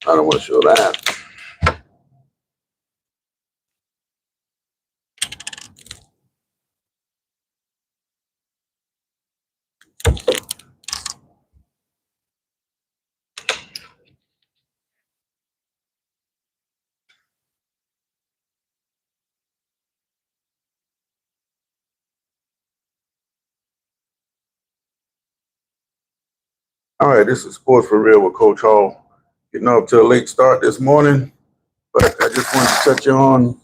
I don't want to show that. All right, this is Sports for Real with Coach Hall. Getting off to a late start this morning, but I just wanted to touch on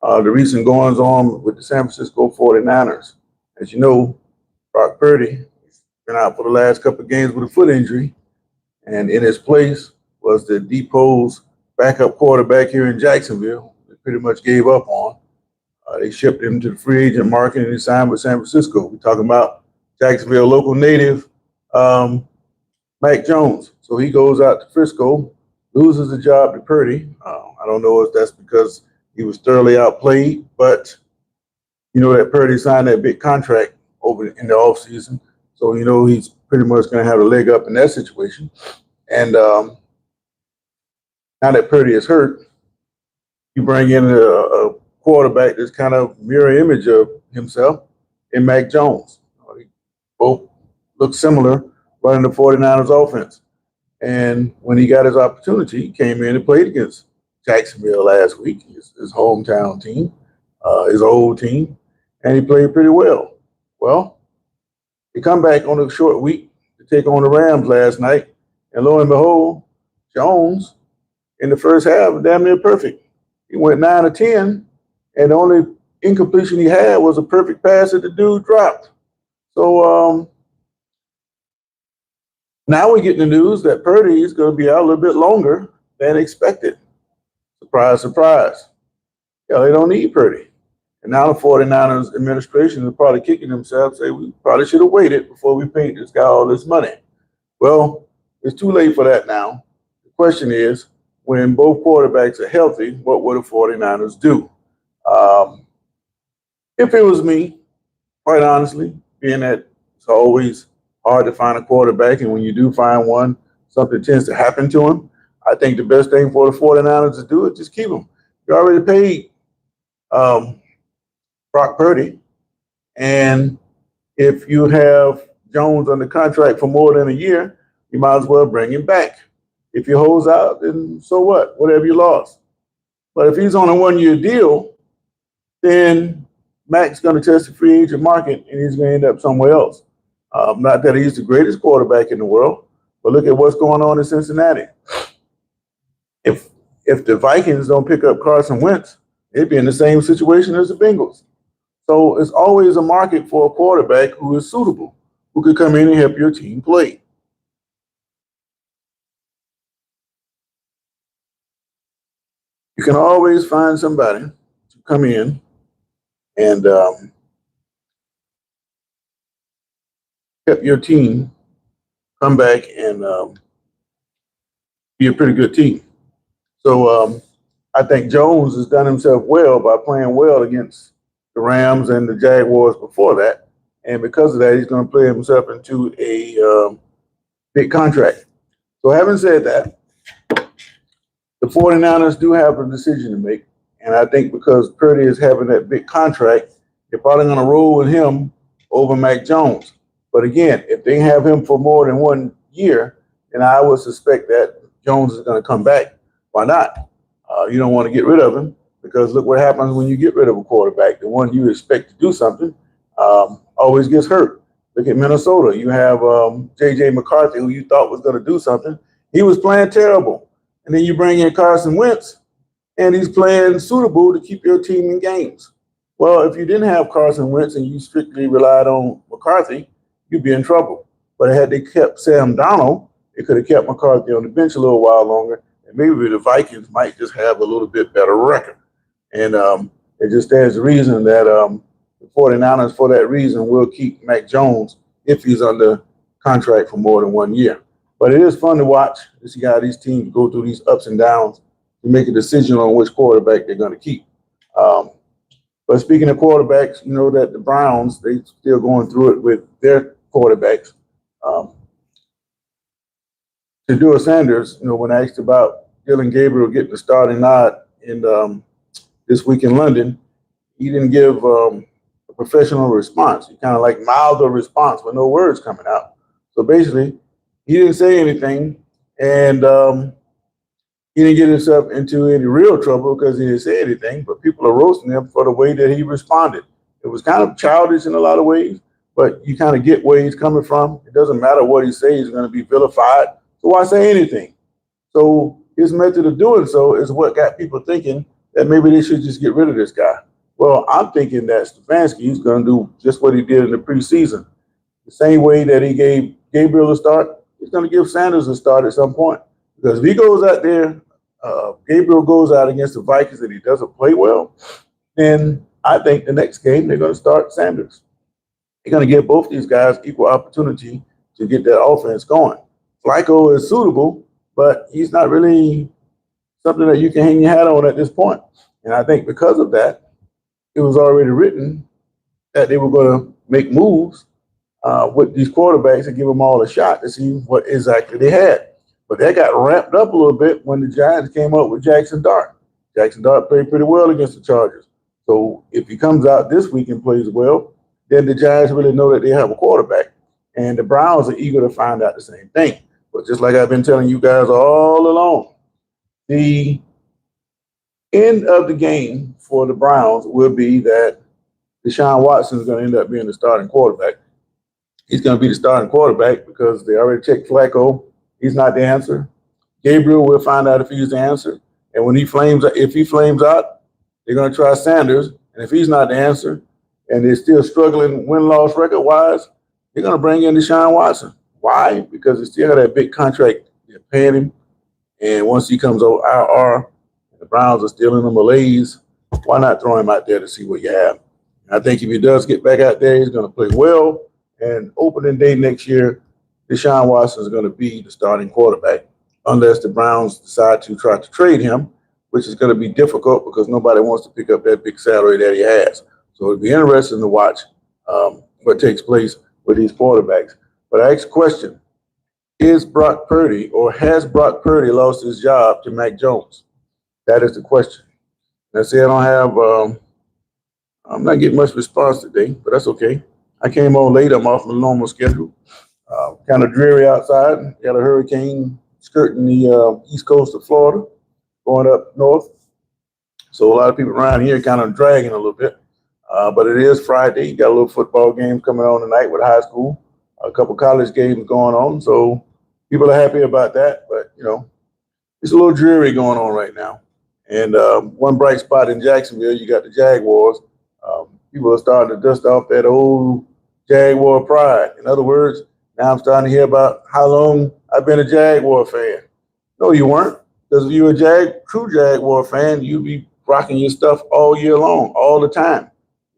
the recent goings on with the San Francisco 49ers. As you know, Brock Purdy has been out for the last couple of games with a foot injury, and in his place was the deposed backup quarterback here in Jacksonville. They pretty much gave up on. They shipped him to the free agent market and he signed with San Francisco. We're talking about Jacksonville local native Mac Jones. So he goes out to Frisco, loses the job to Purdy. I don't know if that's because he was thoroughly outplayed, but you know that Purdy signed that big contract over in the offseason. So you know he's pretty much going to have a leg up in that situation. And now that Purdy is hurt, you bring in a quarterback that's kind of mirror image of himself in Mac Jones. They both look similar running the 49ers offense. And when he got his opportunity, he came in and played against Jacksonville last week, his hometown team, his old team, and he played pretty well. Well, he come back on a short week to take on the Rams last night, and lo and behold, Jones in the first half damn near perfect. He went 9 of 10, and the only incompletion he had was a perfect pass that the dude dropped. So now we get the news that Purdy is going to be out a little bit longer than expected. Surprise, surprise. Yeah, they don't need Purdy. And now the 49ers administration is probably kicking themselves, say we probably should have waited before we paid this guy all this money. Well, it's too late for that now. The question is, when both quarterbacks are healthy, what would the 49ers do? If it was me, quite honestly, being that it's always hard to find a quarterback, and when you do find one, something tends to happen to him. I think the best thing for the 49ers to do is just keep him. You already paid Brock Purdy, and if you have Jones under contract for more than a year, you might as well bring him back. If he holds out, then so what? Whatever you lost. But if he's on a one-year deal, then Mac's going to test the free agent market, and he's going to end up somewhere else. Not that he's the greatest quarterback in the world, but look at what's going on in Cincinnati. If the Vikings don't pick up Carson Wentz, they'd be in the same situation as the Bengals. So it's always a market for a quarterback who is suitable, who could come in and help your team play. You can always find somebody to come in and help your team come back and be a pretty good team. So I think Jones has done himself well by playing well against the Rams and the Jaguars before that. And because of that, he's going to play himself into a big contract. So having said that, the 49ers do have a decision to make. And I think because Purdy is having that big contract, they're probably going to roll with him over Mac Jones. But again, if they have him for more than 1 year, then I would suspect that Jones is going to come back. Why not? You don't want to get rid of him because look what happens when you get rid of a quarterback. The one you expect to do something always gets hurt. Look at Minnesota. You have J.J. McCarthy, who you thought was going to do something. He was playing terrible. And then you bring in Carson Wentz, and he's playing suitable to keep your team in games. Well, if you didn't have Carson Wentz and you strictly relied on McCarthy, you'd be in trouble. But had they kept Sam Darnold, they could have kept McCarthy on the bench a little while longer, and maybe the Vikings might just have a little bit better record. And it just stands to reason that the 49ers, for that reason, will keep Mac Jones if he's under contract for more than 1 year. But it is fun to watch to see how these teams go through these ups and downs to make a decision on which quarterback they're going to keep. But speaking of quarterbacks, you know that the Browns, they still going through it with their quarterbacks. Shedeur Sanders, when asked about Dylan Gabriel getting the starting nod in this week in London, he didn't give a professional response. He kind of like mouthed a response with no words coming out. So basically, he didn't say anything, and he didn't get himself into any real trouble because he didn't say anything. But people are roasting him for the way that he responded. It was kind of childish in a lot of ways, but you kind of get where he's coming from. It doesn't matter what he says; he's going to be vilified. So why say anything? So his method of doing so is what got people thinking that maybe they should just get rid of this guy. Well, I'm thinking that Stefanski is going to do just what he did in the preseason. The same way that he gave Gabriel a start, he's going to give Sanders a start at some point. Because if he goes out there, Gabriel goes out against the Vikings and he doesn't play well, then I think the next game they're going to start Sanders. They're going to give both these guys equal opportunity to get that offense going. Flacco is suitable, but he's not really something that you can hang your hat on at this point. And I think because of that, it was already written that they were going to make moves with these quarterbacks and give them all a shot to see what exactly they had. But that got ramped up a little bit when the Giants came up with Jackson Dart. Jackson Dart played pretty well against the Chargers. So if he comes out this week and plays well, then the Giants really know that they have a quarterback. And the Browns are eager to find out the same thing. But just like I've been telling you guys all along, the end of the game for the Browns will be that Deshaun Watson is going to end up being the starting quarterback. He's going to be the starting quarterback because they already checked Flacco. He's not the answer. Gabriel will find out if he's the answer. And when if he flames out, they're going to try Sanders. And if he's not the answer, and they're still struggling win-loss record-wise, they're going to bring in Deshaun Watson. Why? Because they still have that big contract they're paying him. And once he comes over IR, and the Browns are still in the malaise, why not throw him out there to see what you have? And I think if he does get back out there, he's going to play well. And opening day next year, Deshaun Watson is going to be the starting quarterback, unless the Browns decide to try to trade him, which is going to be difficult because nobody wants to pick up that big salary that he has. So it'll be interesting to watch what takes place with these quarterbacks. But I ask a question: is Brock Purdy, or has Brock Purdy lost his job to Mac Jones? That is the question. I say I don't have. I'm not getting much response today, but that's okay. I came on late. I'm off my normal schedule. Kind of dreary outside. Got a hurricane skirting the east coast of Florida, going up north. So a lot of people around here kind of dragging a little bit. But it is Friday. You got a little football game coming on tonight with high school. A couple college games going on. So people are happy about that. But, it's a little dreary going on right now. And one bright spot in Jacksonville, you got the Jaguars. People are starting to dust off that old Jaguar pride. In other words, now I'm starting to hear about how long I've been a Jaguar fan. No, you weren't. Because if you're a true Jaguar fan, you'd be rocking your stuff all year long, all the time.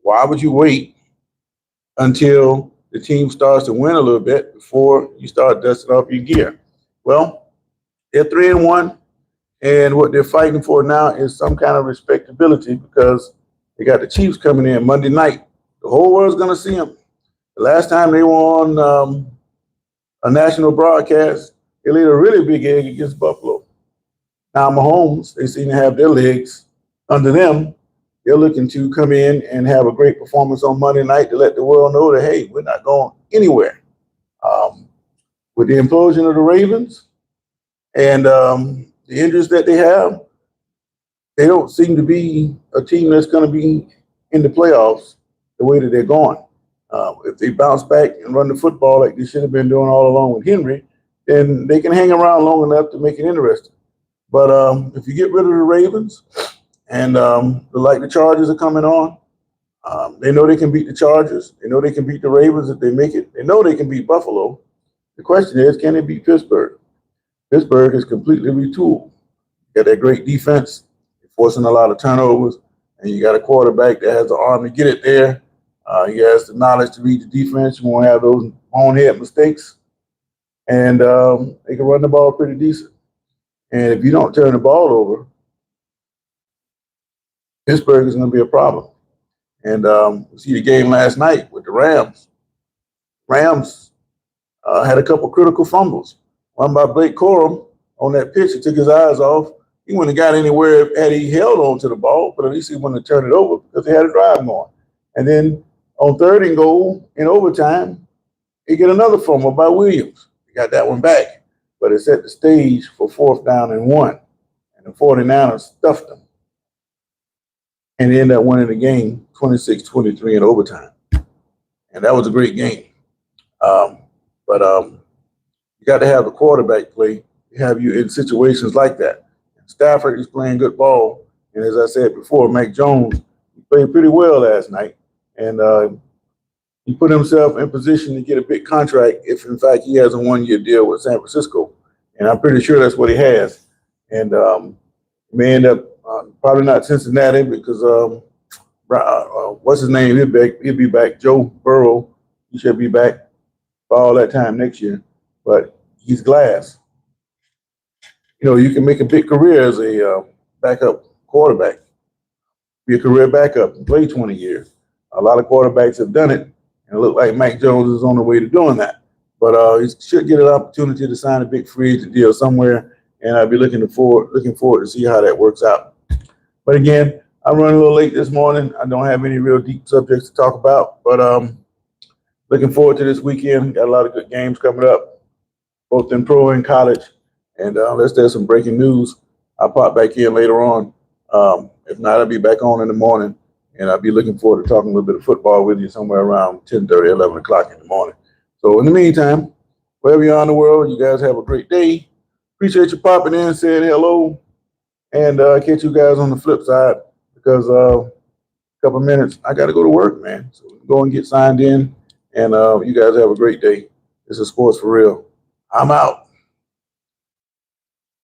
Why would you wait until the team starts to win a little bit before you start dusting off your gear? Well, they're 3-1, and what they're fighting for now is some kind of respectability because they got the Chiefs coming in Monday night. The whole world's going to see them. The last time they were on a national broadcast, they laid a really big egg against Buffalo. Now Mahomes, they seem to have their legs under them. They're looking to come in and have a great performance on Monday night to let the world know that, hey, we're not going anywhere. With the implosion of the Ravens and the injuries that they have, they don't seem to be a team that's going to be in the playoffs the way that they're going. If they bounce back and run the football like they should have been doing all along with Henry, then they can hang around long enough to make it interesting. But if you get rid of the Ravens and the Chargers are coming on, they know they can beat the Chargers. They know they can beat the Ravens if they make it. They know they can beat Buffalo. The question is, can they beat Pittsburgh? Pittsburgh is completely retooled. You got that great defense, forcing a lot of turnovers, and you got a quarterback that has the arm to get it there. He has the knowledge to read the defense. You won't have those bonehead mistakes. And they can run the ball pretty decent. And if you don't turn the ball over, Pittsburgh is going to be a problem. And we see the game last night with the Rams. Rams had a couple critical fumbles. One by Blake Corum on that pitch. He took his eyes off. He wouldn't have got anywhere had he held on to the ball, but at least he wouldn't have turned it over because he had a drive going. And then on third and goal in overtime, he get another fumble by Williams. He got that one back, but it set the stage for 4th down and 1. And the 49ers stuffed them. And they ended up winning the game 26-23 in overtime. And that was a great game. But you got to have the quarterback play to have you in situations like that. Stafford is playing good ball. And as I said before, Mac Jones played pretty well last night. And he put himself in position to get a big contract if, in fact, he has a 1-year deal with San Francisco. And I'm pretty sure that's what he has. And he may end up probably not Cincinnati because what's his name? He'll be back. Joe Burrow. He should be back for all that time next year. But he's glass. You know, you can make a big career as a backup quarterback. Be a career backup and play 20 years. A lot of quarterbacks have done it, and it looked like Mac Jones is on the way to doing that. But he should get an opportunity to sign a big free agent deal somewhere, and I'll be looking forward to see how that works out. But again, I'm running a little late this morning. I don't have any real deep subjects to talk about, but looking forward to this weekend. Got a lot of good games coming up, both in pro and college. And unless there's some breaking news, I'll pop back in later on. If not, I'll be back on in the morning, and I'll be looking forward to talking a little bit of football with you somewhere around 10:30, 11 o'clock in the morning. So in the meantime, wherever you are in the world, you guys have a great day. Appreciate you popping in, saying hello, and catch you guys on the flip side because a couple of minutes, I got to go to work, man. So go and get signed in, and you guys have a great day. This is Sports for Real. I'm out.